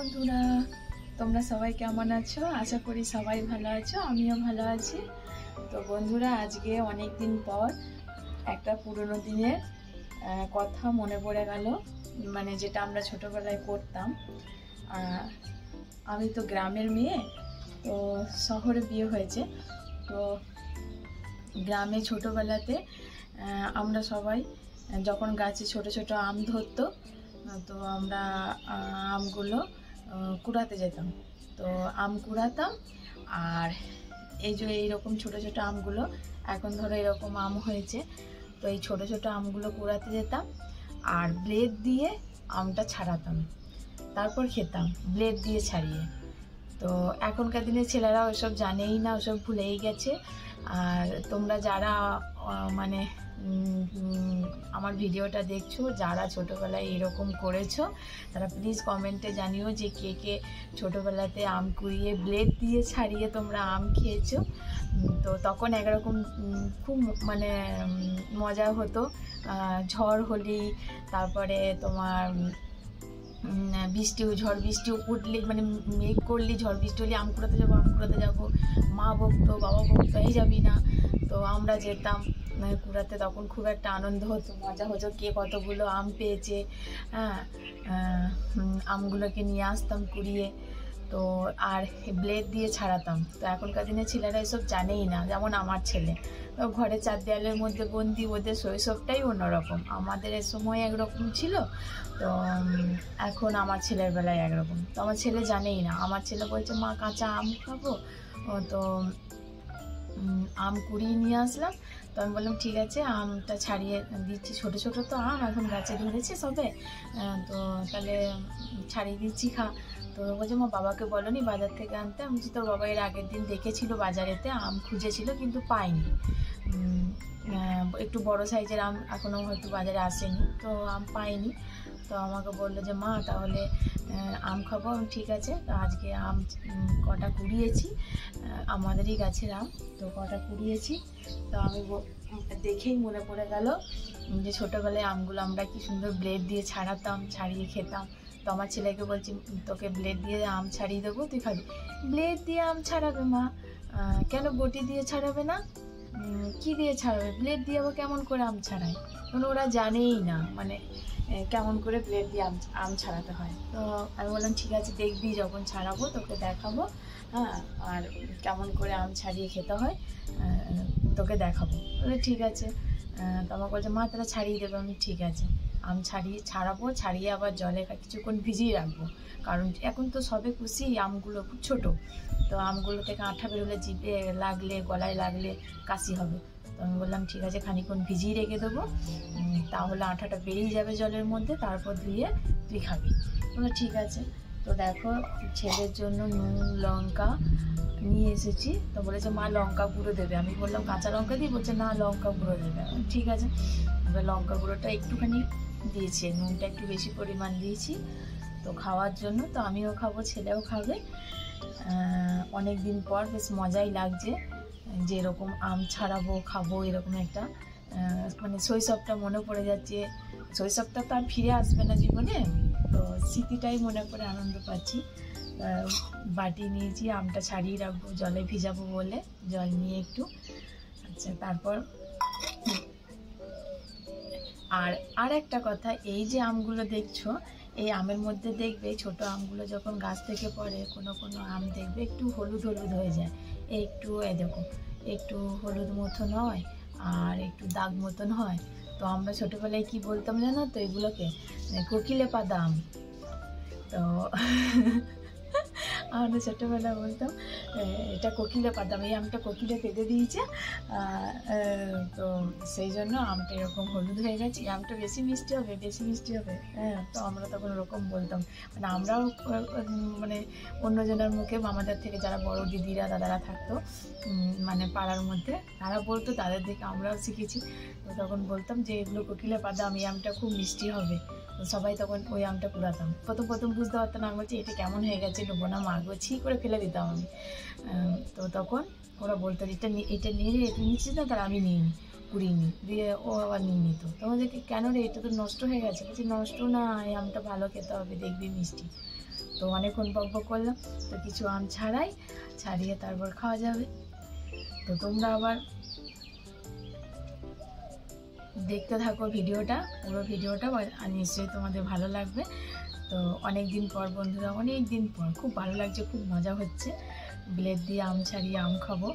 বন্ধুরা, তোমরা সবাই কেমন আছো? আশা করি সবাই ভালো আছো, আমিও ভালো আছি। তো বন্ধুরা, আজকে অনেক দিন পর একটা পুরনো দিনের কথা মনে পড়ে গেল, মানে যেটা আমরা ছোটবেলায় করতাম। আমি তো গ্রামের মেয়ে, তো শহরে বিয়ে হয়েছে। তো গ্রামে ছোটবেলাতে আমরা সবাই যখন গাছে ছোট ছোট আম ধরতো, তো আমরা আমগুলো কুড়াতে যেতাম। তো আম কুড়াতাম, আর এই যে এইরকম ছোট ছোট আমগুলো, এখন ধরো এরকম আম হয়েছে, তো এই ছোট ছোট আমগুলো কুড়াতে যেতাম আর ব্লেড দিয়ে আমটা ছাড়াতাম, তারপর খেতাম ব্লেড দিয়ে ছাড়িয়ে। তো এখনকার দিনের ছেলেরা ওসব জানেই না, ওসব ভুলেই গেছে। আর তোমরা যারা মানে আমার ভিডিওটা দেখছো, যারা ছোটোবেলায় এরকম করেছো, তারা প্লিজ কমেন্টে জানিও যে কে কে ছোটোবেলাতে আম কুড়িয়ে ব্লেড দিয়ে ছাড়িয়ে তোমরা আম খেয়েছো। তো তখন একরকম খুব মানে মজা হতো। ঝড় হলি, তারপরে তোমার ঝড় বৃষ্টি উঠলে, মানে মেঘ করলি, ঝড় বৃষ্টি হলে আম কুড়াতে যাবো। মা বকতো, বাবা বকতো, এই যাবি না। তো আমরা যেতাম কুড়াতে, তখন খুব একটা আনন্দ হতো, মজা হতো, কে কতগুলো আম পেয়েছে। হ্যাঁ, আমগুলোকে নিয়ে আসতাম কুড়িয়ে, তো আর ব্লেড দিয়ে ছাড়াতাম। তো এখনকার দিনের ছেলেরা এসব জানেই না, যেমন আমার ছেলে। তো ঘরে চার দেয়ালের মধ্যে বন্দি, ওদের শৈশবটাই অন্যরকম। আমাদের এ সময় একরকম ছিল, তো এখন আমার ছেলের বেলায় একরকম। তো আমার ছেলে জানেই না। আমার ছেলে বলছে, মা কাঁচা আম খাবো। তো আম কুড়িয়ে নিয়ে আসলাম। তো আমি বললাম ঠিক আছে, আমটা ছাড়িয়ে দিচ্ছি, ছোটো ছোটো তো আম এখন গাছে ধরেছে সবে, তো তাহলে ছাড়িয়ে দিচ্ছি, খা। তো বলছে, মা বাবাকে বলোনি বাজার থেকে আনতে? আমি বলছি, তোর বাবা এর আগের দিন দেখেছিল বাজারেতে, আম খুঁজেছিল কিন্তু পাইনি। একটু বড় সাইজের আম এখনও হয়তো বাজারে আসেনি, তো আম পাইনি। তো আমাকে বললো যে, মা তাহলে আম খাবো। আমি ঠিক আছে। তো আজকে আম কটা কুড়িয়েছি, আমাদেরই গাছের আম, তো কটা কুড়িয়েছি। তো আমি দেখেই মনে পড়ে গেল যে ছোটোবেলায় আমগুলো আমরা কি সুন্দর ব্লেড দিয়ে ছাড়াতাম, ছাড়িয়ে খেতাম। তো আমার ছেলেকে বলছি, তোকে ব্লেড দিয়ে আম ছাড়িয়ে দেবো, তুই খাবি। ব্লেড দিয়ে আম ছাড়াবে মা? কেন বটি দিয়ে ছাড়াবে না? কি দিয়ে ছাড়াবে? ব্লেড দিয়ে আবার কেমন করে আম ছাড়ায়? মানে ওরা জানেই না, মানে কেমন করে ব্লেড দিয়ে আম ছাড়াতে হয়। তো আমি বললাম ঠিক আছে, দেখবি যখন ছাড়াবো তোকে দেখাবো। হ্যাঁ, আর কেমন করে আম ছাড়িয়ে খেতে হয় তোকে দেখাবো। বলে ঠিক আছে। তো আমার বলছে, মা তারা ছাড়িয়ে দেবে? আমি ঠিক আছে। আম ছাড়াবো, ছাড়িয়ে আবার জলে কিছুক্ষণ ভিজিয়ে রাখবো, কারণ এখন তো সবে কুশি, আমগুলো খুব ছোটো। তো আমগুলো থেকে আঠা বেরোলে, জিভে লাগলে, গলায় লাগলে কাশি হবে। তো আমি বললাম ঠিক আছে, খানিকক্ষণ ভিজিয়ে রেখে দেবো, তাহলে আঠাটা বেরিয়ে যাবে জলের মধ্যে, তারপর ধুয়ে তুই খাবি। বললো ঠিক আছে। তো দেখো, ছেলের জন্য নুন লঙ্কা নিয়ে এসেছি। তো বলেছে, মা লঙ্কা গুঁড়ো দেবে। আমি বললাম কাঁচা লঙ্কা দিই? বলছে না, লঙ্কা গুঁড়ো দেবে। ঠিক আছে। এবার লঙ্কা গুঁড়োটা একটুখানি দিয়েছে, নুনটা একটু বেশি পরিমাণ দিয়েছি তো খাওয়ার জন্য। তো আমিও খাবো, ছেলেও খাবে। অনেক দিন পর বেশ মজাই লাগছে যে এরকম আম ছাড়াবো, খাবো, এরকম একটা মানে শৈশবটা মনে পড়ে যাচ্ছে। শৈশবটা তো আর ফিরে আসবে না জীবনে, তো স্মৃতিটাই মনে করে আনন্দ পাচ্ছি। বাটি নিয়েছি, আমটা ছাড়িয়ে রাখবো, জলে ভিজাবো বলে জল নিয়ে একটু। আচ্ছা, তারপর আর একটা কথা, এই যে আমগুলো দেখছো, এই আমের মধ্যে দেখবে ছোট আমগুলো যখন গাছ থেকে পড়ে, কোনো কোনো আম দেখবে একটু হলুদ হলুদ হয়ে যায়। একটু দেখো, একটু হলুদ মতন হয় আর একটু দাগ মতন হয়। তো আমরা ছোটোবেলায় কি বলতাম জানো তো এগুলোকে? কোকিলে পাতা আম। তো আমরা ছোটোবেলায় বলতাম এটা কোকিলে পাতাম, এই আমটা কোকিলে পেতে দিয়েছে। তো সেই জন্য আমটা এরকম হলুদ হয়ে গেছে, এই আমটা বেশি মিষ্টি হবে। হ্যাঁ, তো আমরা তখন ওরকম বলতাম। মানে আমরাও মানে অন্যজনের মুখে, আমাদের থেকে যারা বড় দিদিরা দাদারা থাকতো মানে পাড়ার মধ্যে, তারা বলতো, তাদের দেখে আমরাও শিখেছি। তো তখন বলতাম যে এগুলো কোকিলে পাতাম, এই আমটা খুব মিষ্টি হবে। তো সবাই তখন ওই আমটা কুড়াতাম। প্রথম বুঝতে পারতাম না, আমি বলছি এটা কেমন হয়ে গেছে, নেবো না, মারবো, ছি করে ফেলে দিতাম আমি। তো তখন ওরা বলতো এটা নিয়ে রে, তুই নিচ্ছিস না? তার আমি নিয়ে নিই, কুড়িয়ে নিই, দিয়ে ও আবার নিয়ে নিত। তোমাদেরকে কেন রে, এটা তো নষ্ট হয়ে গেছে। বলছি নষ্ট না, এই আমটা ভালো খেতে হবে, দেখবি মিষ্টি। তো অনেকক্ষণ বকবক করলাম, তো কিছু আম ছাড়িয়ে তারপর খাওয়া যাবে। তো তোমরা আবার দেখতে থাকো ভিডিওটা, পুরো ভিডিওটা, আর নিশ্চয়ই তোমাদের ভালো লাগবে। তো অনেক দিন পর বন্ধুরা, অনেক দিন পর খুব ভালো লাগছে, খুব মজা হচ্ছে। ব্লেড দিয়ে আম ছাড়িয়ে আম খাবো।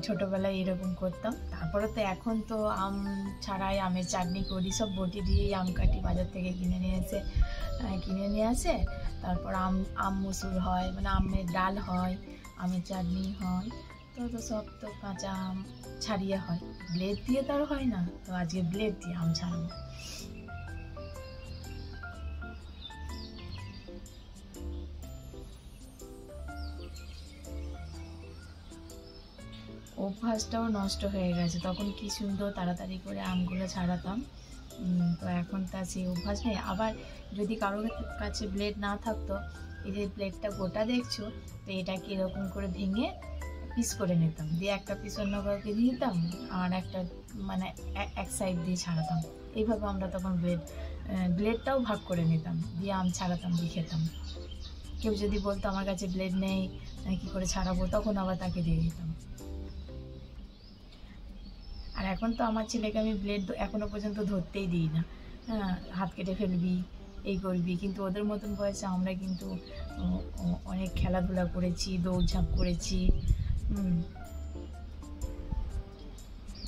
ছোটোবেলায় এরকম করতাম। তারপরে তো এখন তো আম ছাড়াই আমের চাটনি করি, সব বটি দিয়েই আম কাটি, বাজার থেকে কিনে নিয়ে আসে। তারপর আম মুসুর হয়, মানে আমের ডাল হয়, আমের চাটনি হয়। তো সব তো কাঁচা আম ছাড়িয়ে হয়, ব্লেড দিয়ে তো আর হয় না। তো আজকে ব্লেড দিয়ে আম ছাড়াবো। অভ্যাসটাও নষ্ট হয়ে গেছে, তখন কি সুন্দর তাড়াতাড়ি করে আমগুলো ছাড়াতাম। তো এখন তার সেই অভ্যাস নেই। আবার যদি কারোর কাছে ব্লেড না থাকতো, এই যে ব্লেডটা গোটা দেখছো, তো এটাকে এরকম করে ভেঙে পিস করে নিতাম, দিয়ে একটা পিস অন্য কাউকে দিয়ে দিতাম, আর একটা মানে এক সাইড দিয়ে ছাড়াতাম। এইভাবে আমরা তখন ব্লেডটাও ভাগ করে নিতাম, দিয়ে আম ছাড়াতাম, দিয়ে খেতাম। কেউ যদি বলতো আমার কাছে ব্লেড নেই, কী করে ছাড়াবো, তখন আবার তাকে দিয়ে দিতাম। আর এখন তো আমার ছেলেকে আমি ব্লেড এখনও পর্যন্ত ধরতেই দিই না। হ্যাঁ, হাত কেটে ফেলবি, এই করবি। কিন্তু ওদের মতন বয়সে আমরা কিন্তু অনেক খেলাধুলা করেছি, দৌড়ঝাঁপ করেছি।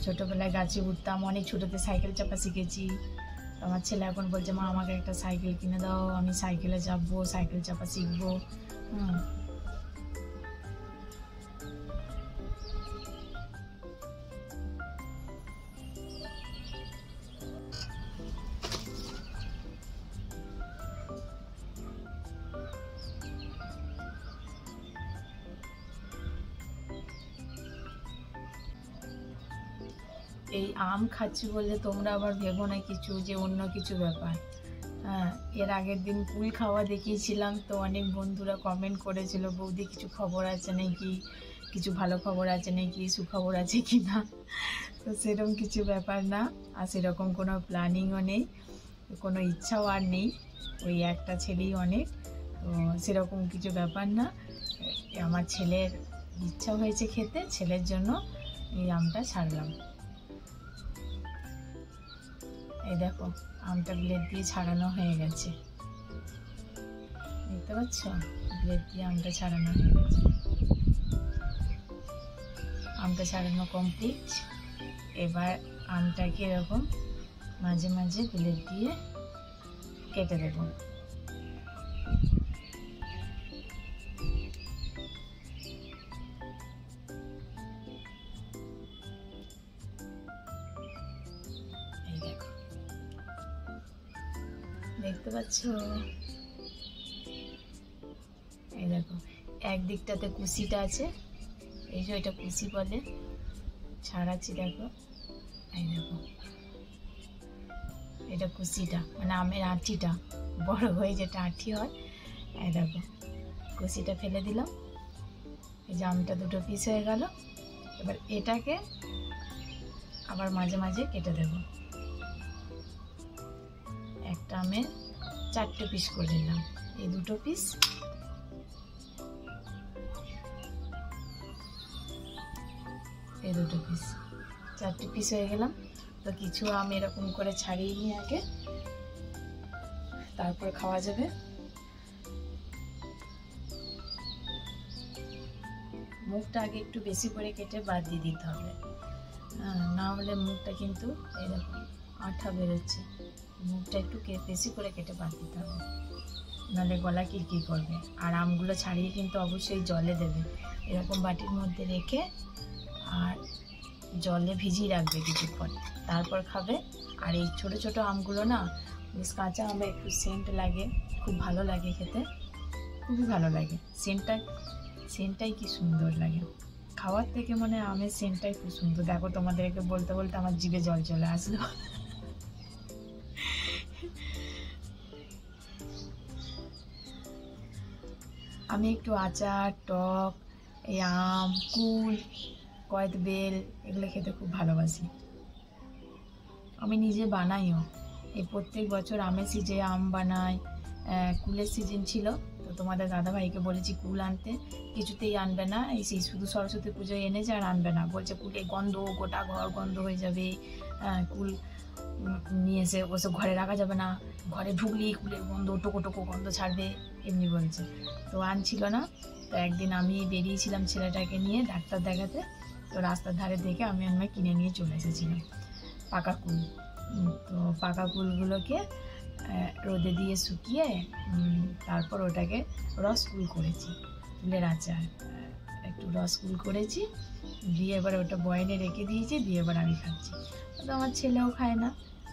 ছোটোবেলায় গাছে উঠতাম, অনেক ছোটোতে সাইকেল চাপা শিখেছি। আমার ছেলে এখন বলছে, মা আমাকে একটা সাইকেল কিনে দাও, আমি সাইকেলে চাপবো, সাইকেল চাপা শিখবো। এই আম খাচ্ছি বলে তোমরা আবার ভেবো না কিছু যে অন্য কিছু ব্যাপার। হ্যাঁ, এর আগের দিন কুল খাওয়া দেখিয়েছিলাম, তো অনেক বন্ধুরা কমেন্ট করেছিল, বৌদি কিছু খবর আছে নাকি, কিছু ভালো খবর আছে নাকি, সুখবর আছে কি না। তো সেরকম কিছু ব্যাপার না, আর সেরকম কোনো প্ল্যানিংও নেই, কোনো ইচ্ছাও আর নেই। ওই একটা ছেলেই অনেক, তো সেরকম কিছু ব্যাপার না। আমার ছেলের ইচ্ছা হয়েছে খেতে, ছেলের জন্য এই আমটা ছাড়লাম। এই দেখো, আমটা ব্লেড দিয়ে ছাড়ানো হয়ে গেছে, দেখতে পাচ্ছ? ব্লেড দিয়ে আমটা ছাড়ানো হয়ে গেছে। আমটা ছাড়ানো কমপ্লিট। এবার আমটাকে এরকম মাঝে মাঝে ব্লেড দিয়ে কেটে দেব। এই দেখো, দেখতে পাচ্ছ? এই দেখো, একদিকটাতে কুশিটা আছে, এই যে এটা কুশি বলে, ছাড়াচ্ছি দেখো। এই দেখো, এটা কুশিটা, মানে আমের আঁটিটা, বড় হয়ে যেটা আঁটি হয়। এই দেখো, কুশিটা ফেলে দিলাম। এই যে আমটা দুটো পিস হয়ে গেল। এবার এটাকে আবার মাঝে মাঝে কেটে দেব। একটা আমের 4টে পিস করে নিলাম, এই দুটো পিস, এই দুটো পিস, 4টে পিস হয়ে গেলাম। তো কিছু আম এরকম করে ছাড়িয়ে নিয়ে আগে, তারপর খাওয়া যাবে। মুখটা আগে একটু বেশি করে কেটে বাদ দিয়ে দিতে হবে, না হলে মুখটা কিন্তু এরকম আঠা বেরোচ্ছে। মুখটা একটু বেশি করে কেটে বাদ দিতে হবে, নাহলে গলা কিরকির করবে। আর আমগুলো ছাড়িয়ে কিন্তু অবশ্যই জলে দেবে, এরকম বাটির মধ্যে রেখে আর জলে ভিজিয়ে রাখবে কিছুক্ষণ, তারপর খাবে। আর এই ছোটো ছোটো আমগুলো না, বেশ কাঁচা আমে একটু সেন্ট লাগে, খুব ভালো লাগে খেতে, খুবই ভালো লাগে। সেন্টটাই কি সুন্দর লাগে, খাওয়ার থেকে মনে হয় আমের সেন্টটাই খুব সুন্দর। দেখো, তোমাদেরকে বলতে বলতে আমার জিভে জল চলে আসলো। আমি একটু আচার, টক, এই আম, কুল, কয়েদ বেল, এগুলো খেতে খুব ভালোবাসি। আমি নিজে বানাইও, এই প্রত্যেক বছর আমের সিজনে আম বানাই। কুলের সিজন ছিল, তো তোমাদের দাদাভাইকে বলেছি কুল আনতে, কিছুতেই আনবে না। এই সেই শুধু সরস্বতী পুজোয় এনেছে আর আনবে না, বলছে কুলে গন্ধ, গোটা ঘর গন্ধ হয়ে যাবে, কুল নিয়ে এসে ওসব ঘরে রাখা যাবে না, ঘরে ঢুকলেই কুলের গন্ধ, টোকো টোকো গন্ধ ছাড়বে, এমনি বলছে। তো আনছিল না। তো একদিন আমি বেরিয়েছিলাম ছেলেটাকে নিয়ে ডাক্তার দেখাতে, তো রাস্তার ধারে দেখে আমি কিনে নিয়ে চলে এসেছিলাম পাকা কুল। তো পাকা কুলগুলোকে রোদে দিয়ে শুকিয়ে তারপর ওটাকে রসকুল করেছি, কুলের আচার একটু রসকুল করেছি, দিয়ে এবার ওটা বয়েলে রেখে দিয়েছি, দিয়ে এবার আমি খাচ্ছি। তো আমার ছেলেও খায় না,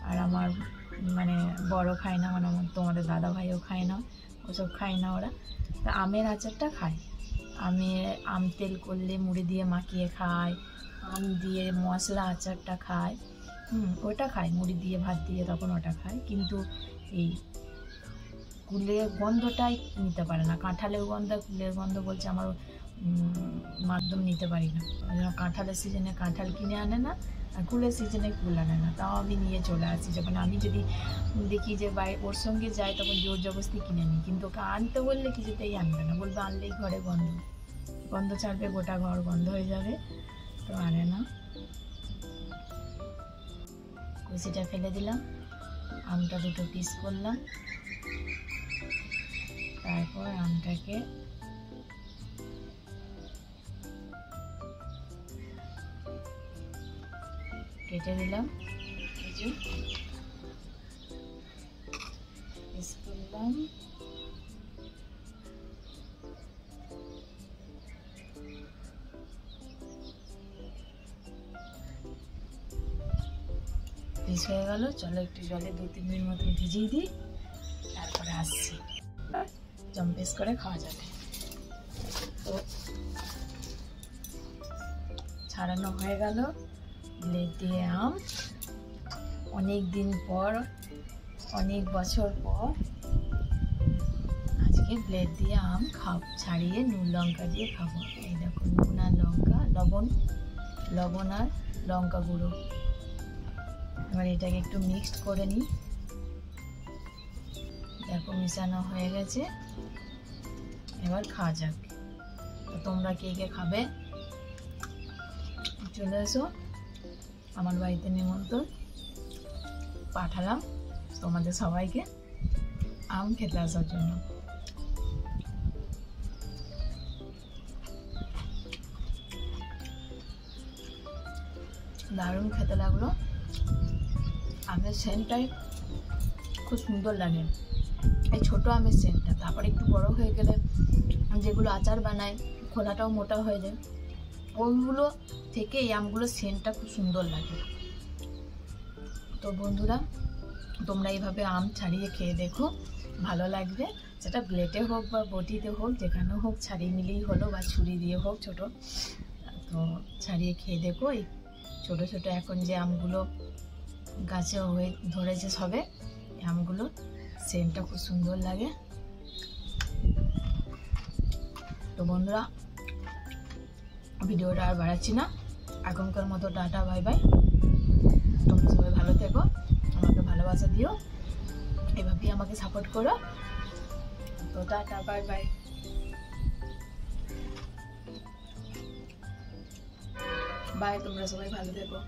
আর আমার মানে বড় খায় না, মানে আমার তোমাদের দাদাভাইও খায় না, ওসব খায় না ওরা। তা আমের আচারটা খায়, আম তেল করলে মুড়ি দিয়ে মাখিয়ে খায়, আম দিয়ে মশলা আচারটা খায়, ওটা খায় মুড়ি দিয়ে ভাত দিয়ে, তখন ওটা খায়। কিন্তু এই কুলের গন্ধটাই নিতে পারে না, কাঁঠালের গন্ধ কুলের গন্ধ বলছে আমার মাধ্যম নিতে পারি না। ওই জন্য কাঁঠালের সিজনে কাঁঠাল কিনে আনে না, আর কুলের সিজনে কুল আনে না, তাও আমি নিয়ে চলে আসি। যখন আমি যদি দেখি যে ওর সঙ্গে যাই তখন জোর জবরদস্তি কিনে নিই, কিন্তু ওকে আনতে বললে কিছুতেই আনবে না, বলবে আনলেই ঘরে গন্ধ ছাড়বে, গোটা ঘর গন্ধ হয়ে যাবে, তো আনে না। কুচিটা ফেলে দিলাম, আমটা দুটো পিস করলাম, তারপর আমটাকে কেটে দিলাম, পিস করলাম, পিস হয়ে গেল। চলো একটু জলে 2-3 মিনিট মতো ভিজিয়ে দিই, তারপরে আসছি, জম্পেস করে খাওয়া যাবে। তো ছাড়ানো হয়ে গেল ব্লেড দিয়ে আম, অনেক দিন পর, অনেক বছর পর আজকে ব্লেড দিয়ে আম ছাড়িয়ে নুন লঙ্কা দিয়ে খাবো। এই দেখো, নুন আর লঙ্কা, লবণ আর লঙ্কা গুঁড়ো। এবার এটাকে একটু মিক্সড করে নিই, দেখো মিশানো হয়ে গেছে, এবার খাওয়া যাক। তো তোমরা কে কে খাবে চলে এসো, আমার বাড়িতে নিমন্ত্রণ পাঠালাম তোমাদের সবাইকে আম খেতে আসার জন্য। দারুণ খেতে লাগলো, আমের সেন্টটাই খুব সুন্দর লাগে, এই ছোটো আমের সেন্টটা। তারপরে একটু বড় হয়ে গেলে যেগুলো আচার বানায় খোলাটাও মোটা হয়ে যায়, ওইগুলো থেকে এই আমগুলোর সেন্টটা খুব সুন্দর লাগে। তো বন্ধুরা, তোমরা এইভাবে আম ছাড়িয়ে খেয়ে দেখো, ভালো লাগবে। সেটা ব্লেডে হোক বা বটিতে হোক, যেখানে হোক ছাড়িয়ে নিলেই হলো, বা ছুরি দিয়ে হোক ছোটো। তো ছাড়িয়ে খেয়ে দেখো। এই ছোটো ছোটো এখন যে আমগুলো গাছে হয়ে ধরেছে সবে, এই আমগুলো সেন্টটা খুব সুন্দর লাগে। তো বন্ধুরা, ভিডিওটা আর বাড়াচ্ছি না, এখনকার মতো টাটা, বাই বাই। তোমরা সবাই ভালো থেকো, আমাকে ভালোবাসা দিও, এভাবেই আমাকে সাপোর্ট করো। তো টাটা, বাই বাই। বাই, তোমরা সবাই ভালো থেকো।